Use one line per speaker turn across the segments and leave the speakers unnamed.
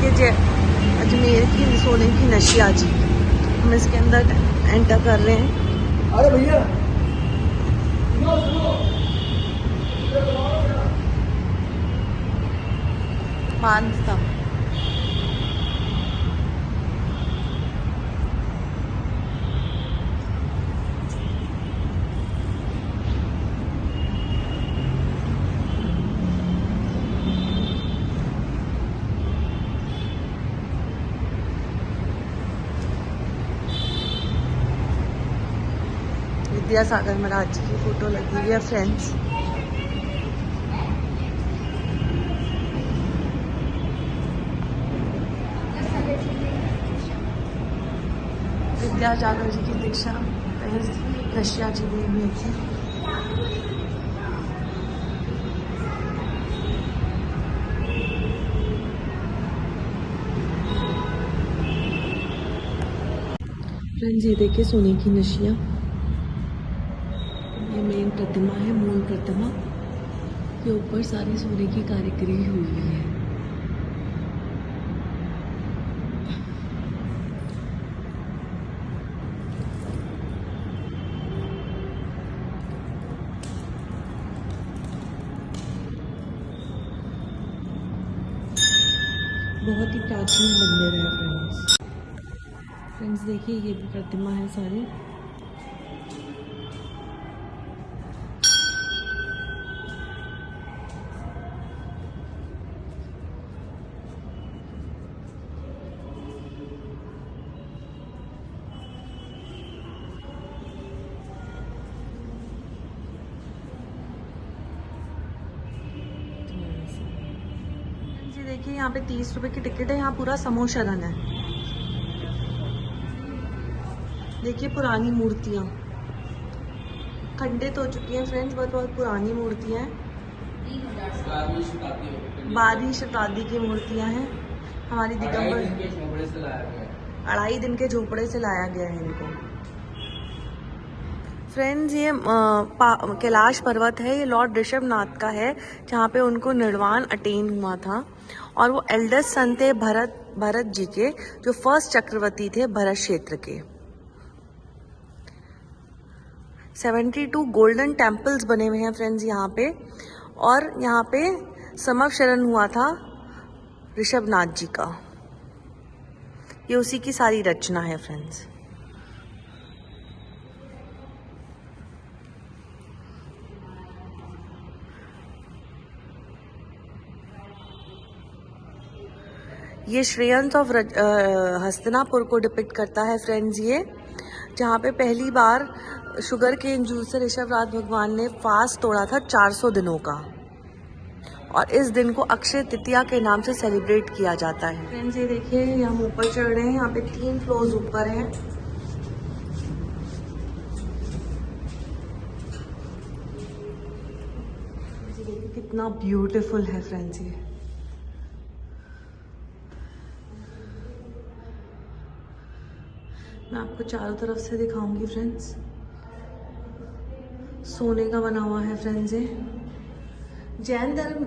देखिए अजमेर की सोने की नशिया जी, हम इसके अंदर एंटर कर रहे हैं।
अरे भैया
मानता विद्यासागर महाराज जी की फोटो लगी हुई है फ्रेंड्स। विद्यासागर जी की दीक्षा नशिया जी दी हुई थी। फ्रेंड्स ये देखिए सोने की नशिया, ये मेन प्रतिमा है, मूल प्रतिमा के ऊपर सारी सोने की कारीगरी हुई है। बहुत ही प्राचीन मंदिर है फ्रेंड्स देखिए ये भी प्रतिमा है सारी। देखिए यहाँ पे 30 रुपए की टिकट है, यहाँ पूरा समोशरण है। देखिए पुरानी मूर्तियाँ खंडित हो चुकी हैं फ्रेंड्स, बहुत बहुत पुरानी मूर्तियाँ हैं, 12वीं शताब्दी की मूर्तियाँ हैं। हमारी दिगंबर 2.5 दिन के झोपड़े से लाया गया है इनको। फ्रेंड्स ये कैलाश पर्वत है, ये लॉर्ड ऋषभनाथ का है, जहाँ पे उनको निर्वाण अटेन हुआ था। और वो एल्डेस्ट सन थे भरत जी के, जो फर्स्ट चक्रवर्ती थे भरत क्षेत्र के। 72 गोल्डन टेम्पल्स बने हुए हैं फ्रेंड्स यहाँ पे, और यहाँ पे समवशरण हुआ था ऋषभनाथ जी का। ये उसी की सारी रचना है फ्रेंड्स। ये श्रेयंस ऑफ हस्तिनापुर को डिपिक्ट करता है फ्रेंड्स, ये जहाँ पे पहली बार शुगर केन जूस से ऋषभराज भगवान ने फास्ट तोड़ा था 400 दिनों का, और इस दिन को अक्षय तृतीया के नाम से सेलिब्रेट किया जाता है। फ्रेंड्स ये देखिए हम ऊपर चढ़ रहे हैं, यहाँ पे 3 फ्लोर्स ऊपर हैं। देखिए कितना ब्यूटीफुल है फ्रेंड्स ये। मैं आपको चारों तरफ से दिखाऊंगी फ्रेंड्स। सोने का बना हुआ है फ्रेंड्स ये। जैन धर्म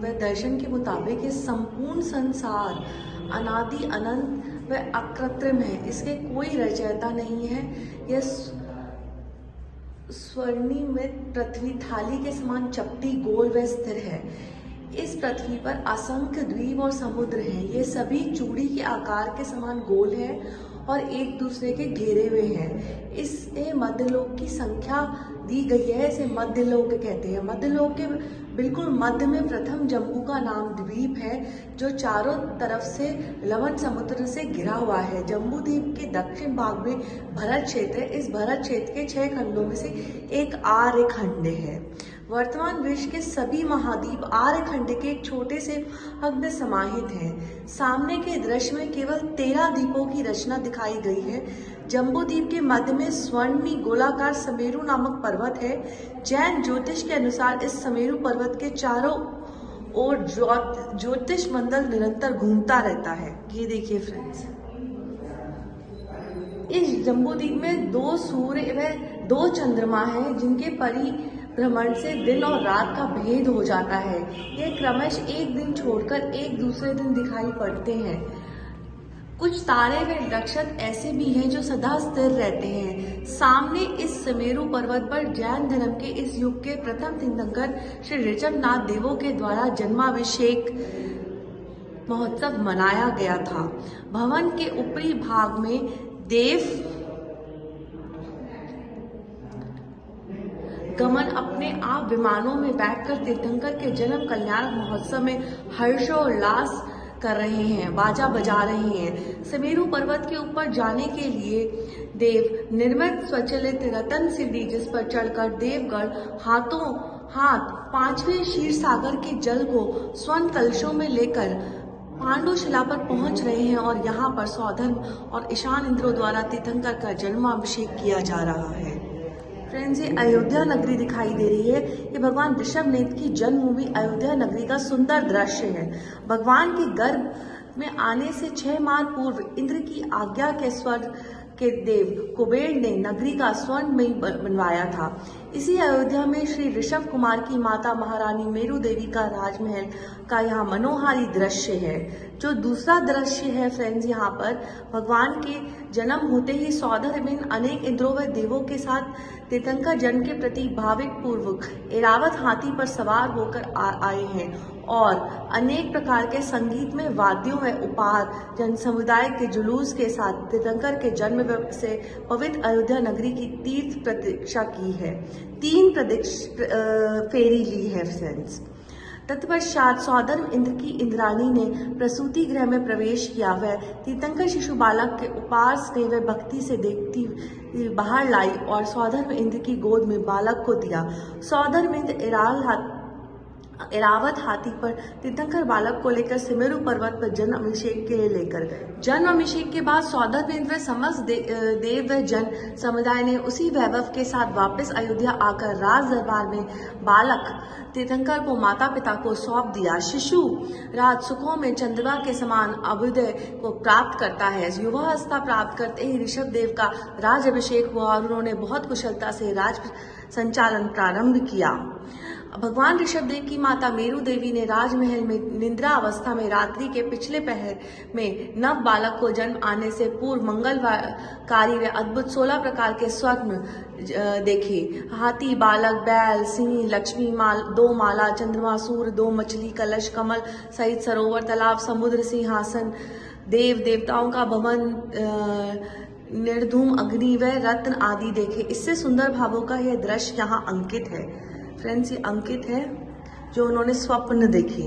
व दर्शन के मुताबिक ये संपूर्ण संसार अनादि अनंत व अकृत्रिम है, इसके कोई रचयिता नहीं है। यह स्वर्णिमृत पृथ्वी थाली के समान चपटी गोल व स्थिर है। इस पृथ्वी पर असंख्य द्वीप और समुद्र हैं। ये सभी चूड़ी के आकार के समान गोल हैं और एक दूसरे के घेरे हुए हैं। इसे मध्यलोक की संख्या दी गई है, इसे मध्यलोक कहते हैं। मध्यलोक के बिल्कुल मध्य में प्रथम जम्बू का नाम द्वीप है, जो चारों तरफ से लवण समुद्र से घिरा हुआ है। जम्बू द्वीप के दक्षिण भाग में भरत क्षेत्र है। इस भरत क्षेत्र के 6 खंडों में से एक आर्य खंड है। वर्तमान विश्व के सभी महाद्वीप आर्य खंड के एक छोटे से भाग में समाहित हैं। सामने के दृश्य में केवल 13 द्वीपों की रचना दिखाई गई है। जम्बू द्वीप के मध्य में स्वर्णी गोलाकार समेरु नामक पर्वत है। जैन ज्योतिष के अनुसार इस समेरु पर्वत के चारों ओर ज्योतिष मंडल निरंतर घूमता रहता है। ये देखिए फ्रेंड्स, इस जम्बू द्वीप में 2 सूर्य व 2 चंद्रमा हैं, जिनके भ्रमण से दिन और रात का भेद हो जाता है। ये क्रमश एक दिन छोड़कर एक दूसरे दिन दिखाई पड़ते हैं। कुछ तारे व नक्षत्र ऐसे भी हैं जो सदा स्थिर रहते हैं। सामने इस सुमेरु पर्वत पर जैन धर्म के इस युग के प्रथम तीर्थंकर श्री ऋषभनाथ देवों के द्वारा जन्माभिषेक महोत्सव मनाया गया था। भवन के ऊपरी भाग में देव गमन अपने आप विमानों में बैठकर तीर्थंकर के जन्म कल्याण महोत्सव में हर्षोल्लास कर रहे हैं, बाजा बजा रहे हैं। सुमेरु पर्वत के ऊपर जाने के लिए देव निर्मित स्वचलित रतन सीढ़ी, जिस पर चढ़कर देवगण हाथों हाथ पांचवें क्षीर सागर के जल को स्वर्ण कलशों में लेकर पांडुशिला पर पहुंच रहे हैं और यहाँ पर सौधर्म और ईशान इंद्रों द्वारा तीर्थंकर का जन्माभिषेक किया जा रहा है। फ्रेंड्स, ये अयोध्या नगरी दिखाई दे रही है। ये भगवान ऋषभनेत्र की जन्मभूमि अयोध्या नगरी का सुंदर दृश्य है। भगवान के गर्भ में आने से 6 माह पूर्व इंद्र की आज्ञा के स्वर्ग के देव कुबेर ने नगरी का स्वर्णमयी बनवाया था। इसी अयोध्या में श्री ऋषभ कुमार की माता महारानी मेरु देवी का राजमहल का यहाँ मनोहारी दृश्य है। जो दूसरा दृश्य है फ्रेंड्स, यहाँ पर भगवान के जन्म होते ही सौधर में अनेक इंद्रों व देवों के साथ तीर्थंकर जन्म के प्रति भाविक पूर्वक ऐरावत हाथी पर सवार होकर आए हैं और अनेक प्रकार के संगीत में वाद्यों व उपहार जन समुदाय के जुलूस के साथ तीर्थंकर के जन्म से पवित्र अयोध्या नगरी की तीर्थ प्रतीक्षा की है। 3 फेरी ली है फ्रेंड्स। तत्पश्चात सौधर्म इंद्र की इंद्राणी ने प्रसूति गृह में प्रवेश किया। वह तीर्थंकर शिशु बालक के उपार स्नेह व भक्ति से देखती बाहर लाई और सौधर्म इंद्र की गोद में बालक को दिया। सौधर्म इंद्र ऐरावत हाथी पर तीर्थंकर बालक को लेकर सुमेरु पर्वत पर जन्म अभिषेक के लिए लेकर गए। जन्म अभिषेक के बाद सौधर्म इंद्र समस्त देव व जन समुदाय ने उसी वैभव के साथ वापस अयोध्या आकर राज दरबार में बालक तीर्थंकर को माता पिता को सौंप दिया। शिशु राज सुखों में चंद्रमा के समान अभ्युदय को प्राप्त करता है। युवावस्था प्राप्त करते ही ऋषभ देव का राज अभिषेक हुआ और उन्होंने बहुत कुशलता से राज संचालन प्रारंभ किया। भगवान ऋषभदेव की माता मेरु देवी ने राजमहल में निद्रा अवस्था में रात्रि के पिछले पहर में नव बालक को जन्म आने से पूर्व मंगलकारी व अद्भुत 16 प्रकार के स्वप्न देखे। हाथी, बालक, बैल, सिंह, लक्ष्मी, 2 माला, चंद्रमा, सूर्य, 2 मछली, कलश, कमल सहित सरोवर, तालाब, समुद्र, सिंहासन, देव देवताओं का भवन, निर्धूम अग्नि व रत्न आदि देखे। इससे सुंदर भावों का यह दृश्य यहाँ अंकित है। फ्रेंड्स, ये अंकित है जो उन्होंने स्वप्न देखे।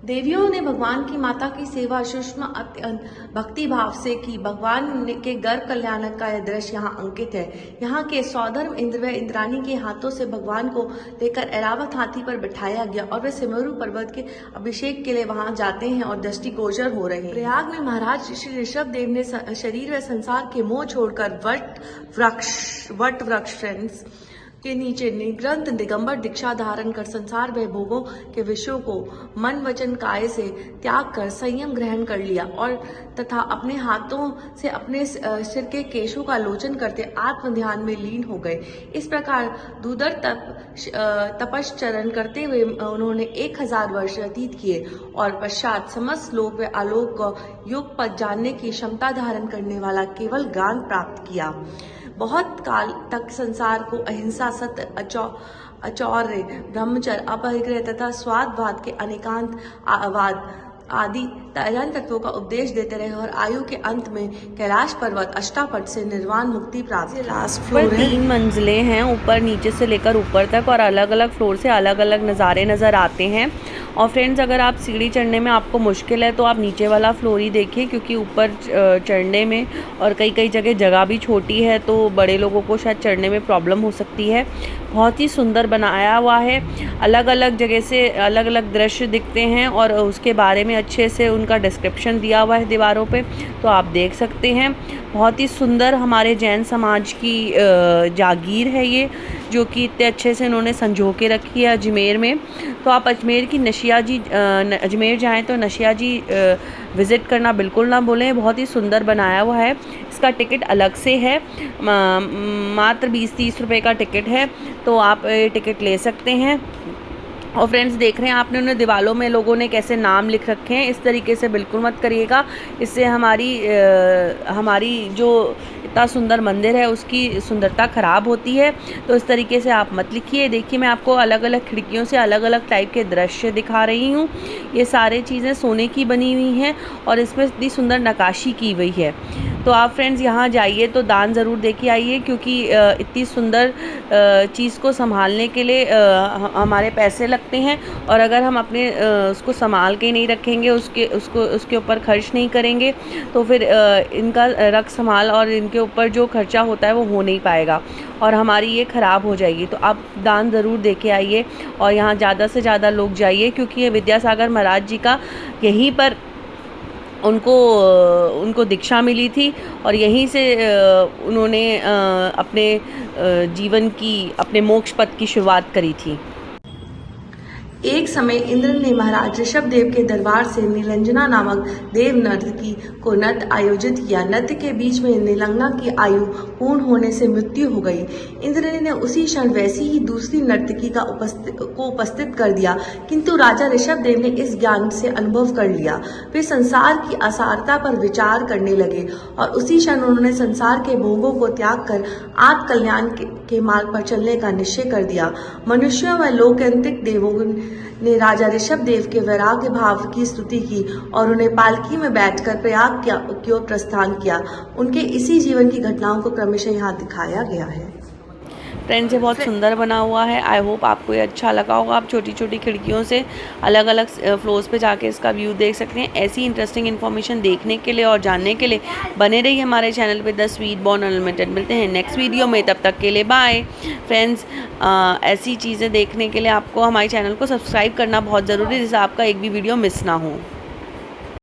देवियों ने भगवान की माता की सेवा सूक्ष्म अत्यंत भक्ति भाव से की। भगवान के गर्भ कल्याणक का यह दृश्य यहाँ अंकित है। यहाँ के सौधर्म इंद्र व इंद्राणी के हाथों से भगवान को लेकर ऐरावत हाथी पर बिठाया गया और वे सुमेरु पर्वत के अभिषेक के लिए वहां जाते हैं और दृष्टिगोचर हो रहे हैं। प्रयाग में महाराज श्री ऋषभ देव ने शरीर व संसार के मोह छोड़कर वट वृक्ष फ्रेंड्स के नीचे निग्रंथ दिगंबर दीक्षा धारण कर संसार व भोगों के विषयों को मन वचन काय से त्याग कर संयम ग्रहण कर लिया और तथा अपने हाथों से अपने सिर के केशों का लोचन करते आत्म ध्यान में लीन हो गए। इस प्रकार दूधर तपश्चरण करते हुए उन्होंने 1000 वर्ष व्यतीत किए और पश्चात समस्त लोक व आलोक को युग पद जानने की क्षमता धारण करने वाला केवल ज्ञान प्राप्त किया। बहुत काल तक संसार को अहिंसा, सत्य, अचौर्य, ब्रह्मचर्य, अपरिग्रह तथा स्वादवाद के अनेकांत वाद आदि तैरण तत्वों का उपदेश देते रहे और आयु के अंत में कैलाश पर्वत अष्टापट से निर्वाण मुक्ति प्राप्त। लास्ट फ्लोर है।
3 मंजिलें हैं, ऊपर नीचे से लेकर ऊपर तक, और अलग अलग फ्लोर से अलग अलग नज़ारे नज़र आते हैं। और फ्रेंड्स, अगर आप सीढ़ी चढ़ने में आपको मुश्किल है तो आप नीचे वाला फ्लोर ही देखिए, क्योंकि ऊपर चढ़ने में और कई जगह भी छोटी है तो बड़े लोगों को शायद चढ़ने में प्रॉब्लम हो सकती है। बहुत ही सुंदर बनाया हुआ है। अलग अलग जगह से अलग अलग दृश्य दिखते हैं और उसके बारे में अच्छे से उनका डिस्क्रिप्शन दिया हुआ है दीवारों पे, तो आप देख सकते हैं। बहुत ही सुंदर हमारे जैन समाज की जागीर है ये, जो कि इतने अच्छे से इन्होंने संजो के रखी है अजमेर में। तो आप अजमेर की नशिया जी अजमेर जाएँ तो नशिया जी विज़िट करना बिल्कुल ना भूलें, बहुत ही सुंदर बनाया हुआ है। इसका टिकट अलग से है, मात्र 20-30 रुपए का टिकट है, तो आप टिकट ले सकते हैं। और फ्रेंड्स देख रहे हैं आपने उन्हें दीवारों में लोगों ने कैसे नाम लिख रखे हैं, इस तरीके से बिल्कुल मत करिएगा, इससे हमारी जो इतना सुंदर मंदिर है उसकी सुंदरता ख़राब होती है। तो इस तरीके से आप मत लिखिए। देखिए मैं आपको अलग अलग खिड़कियों से अलग अलग टाइप के दृश्य दिखा रही हूँ। ये सारी चीज़ें सोने की बनी हुई हैं और इसमें इतनी सुंदर नक्काशी की हुई है। तो आप फ्रेंड्स यहाँ जाइए तो दान ज़रूर दे के आइए, क्योंकि इतनी सुंदर चीज़ को संभालने के लिए हमारे पैसे लगते हैं, और अगर हम अपने उसको संभाल के नहीं रखेंगे, उसके ऊपर खर्च नहीं करेंगे, तो फिर इनका रख संभाल और इनके ऊपर जो खर्चा होता है वो हो नहीं पाएगा और हमारी ये ख़राब हो जाएगी। तो आप दान ज़रूर दे के आइए और यहाँ ज़्यादा से ज़्यादा लोग जाइए, क्योंकि ये विद्यासागर महाराज जी का यहीं पर उनको दीक्षा मिली थी और यहीं से उन्होंने अपने जीवन की, अपने मोक्ष पथ की शुरुआत करी थी।
एक समय इंद्र ने महाराज ऋषभ देव के दरबार से नीलंजना नामक देव नर्तकी को नृत्य आयोजित किया। नृत्य के बीच में नीलंजना की आयु पूर्ण होने से मृत्यु हो गई। इंद्र ने उसी क्षण वैसी ही दूसरी नर्तकी को उपस्थित कर दिया, किंतु राजा ऋषभ देव ने इस ज्ञान से अनुभव कर लिया। वे संसार की असारता पर विचार करने लगे और उसी क्षण उन्होंने संसार के भोगों को त्याग कर आत्म कल्याण के मार्ग पर चलने का निश्चय कर दिया। मनुष्यों व लोकैंतिक देवों ने राजा ऋषभ देव के वैराग्य भाव की स्तुति की और उन्हें पालकी में बैठकर प्रयाग की ओर प्रस्थान किया। उनके इसी जीवन की घटनाओं को क्रमशः यहाँ दिखाया गया है।
फ्रेंड्स ये बहुत सुंदर बना हुआ है। आई होप आपको ये अच्छा लगा होगा। आप छोटी छोटी खिड़कियों से अलग अलग फ्लोर्स पे जाके इसका व्यू देख सकते हैं। ऐसी इंटरेस्टिंग इन्फॉर्मेशन देखने के लिए और जानने के लिए बने रहिए हमारे चैनल पे द स्वीट बॉर्न अनलिमिटेड। मिलते हैं नेक्स्ट वीडियो में, तब तक के लिए बाय फ्रेंड्स। ऐसी चीज़ें देखने के लिए आपको हमारे चैनल को सब्सक्राइब करना बहुत ज़रूरी है, जिससे आपका एक भी वीडियो मिस ना हो।